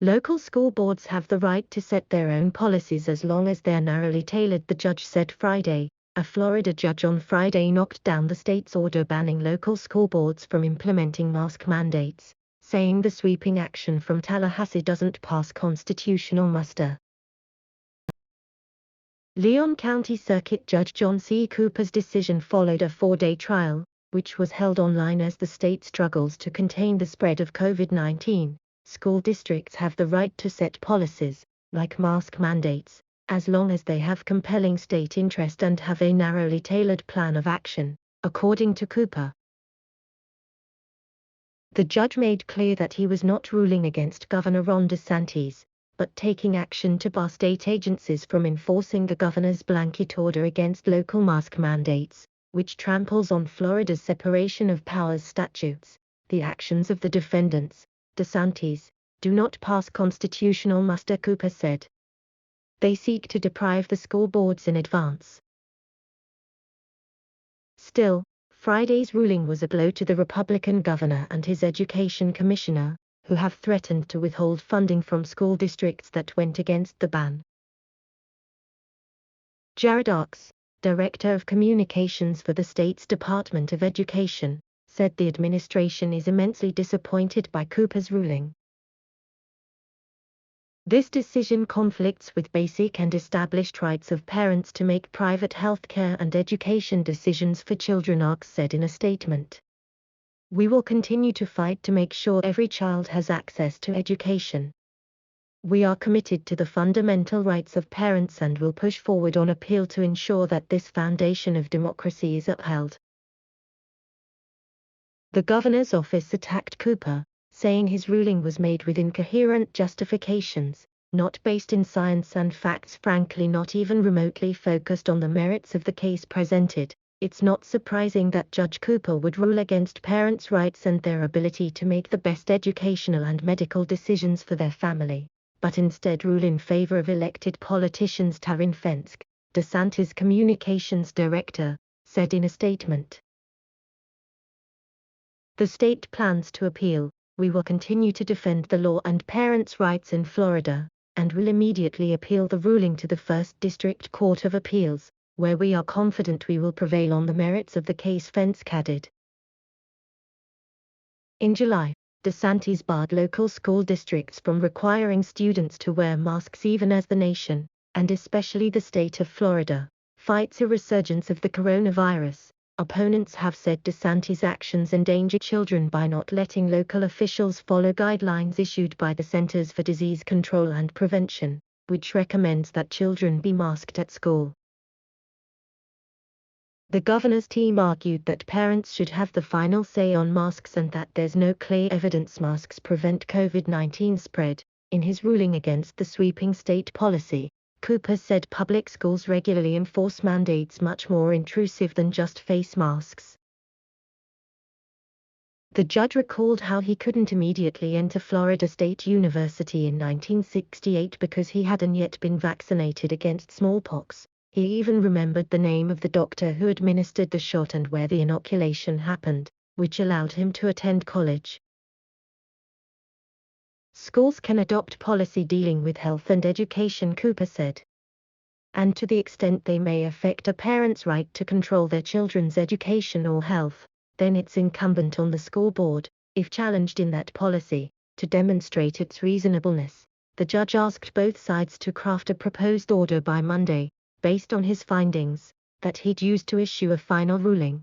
Local school boards have the right to set their own policies as long as they're narrowly tailored, the judge said Friday. A Florida judge on Friday knocked down the state's order banning local school boards from implementing mask mandates, saying the sweeping action from Tallahassee doesn't pass constitutional muster. Leon County Circuit Judge John C. Cooper's decision followed a 4-day trial, which was held online as the state struggles to contain the spread of COVID-19. School districts have the right to set policies, like mask mandates, as long as they have compelling state interest and have a narrowly tailored plan of action, according to Cooper. The judge made clear that he was not ruling against Governor Ron Desantis, but taking action to bar state agencies from enforcing the governor's blanket order against local mask mandates, which tramples on Florida's separation of powers statutes. The actions of the defendants, Desantis, do not pass constitutional muster, Cooper said. They seek to deprive the school boards in advance. Still, Friday's ruling was a blow to the Republican governor and his education commissioner, who have threatened to withhold funding from school districts that went against the ban. Jared Ox, Director of Communications for the state's Department of Education, said the administration is immensely disappointed by Cooper's ruling. This decision conflicts with basic and established rights of parents to make private health care and education decisions for children, Ox said in a statement. We will continue to fight to make sure every child has access to education. We are committed to the fundamental rights of parents and will push forward on appeal to ensure that this foundation of democracy is upheld. The governor's office attacked Cooper, saying his ruling was made with incoherent justifications, not based in science and facts, frankly not even remotely focused on the merits of the case presented. It's not surprising that Judge Cooper would rule against parents' rights and their ability to make the best educational and medical decisions for their family, but instead rule in favor of elected politicians, Taryn Fenske, DeSantis' communications director, said in a statement. The state plans to appeal. We will continue to defend the law and parents' rights in Florida, and will immediately appeal the ruling to the 1st District Court of Appeals, where we are confident we will prevail on the merits of the case, Fenske added. In July, DeSantis barred local school districts from requiring students to wear masks even as the nation, and especially the state of Florida, fights a resurgence of the coronavirus. Opponents have said DeSantis' actions endanger children by not letting local officials follow guidelines issued by the Centers for Disease Control and Prevention, which recommends that children be masked at school. The governor's team argued that parents should have the final say on masks and that there's no clear evidence masks prevent COVID-19 spread. In his ruling against the sweeping state policy, Cooper said public schools regularly enforce mandates much more intrusive than just face masks. The judge recalled how he couldn't immediately enter Florida State University in 1968 because he hadn't yet been vaccinated against smallpox. He even remembered the name of the doctor who administered the shot and where the inoculation happened, which allowed him to attend college. Schools can adopt policy dealing with health and education, Cooper said. And to the extent they may affect a parent's right to control their children's education or health, then it's incumbent on the school board, if challenged in that policy, to demonstrate its reasonableness. The judge asked both sides to craft a proposed order by Monday, based on his findings, that he'd use to issue a final ruling.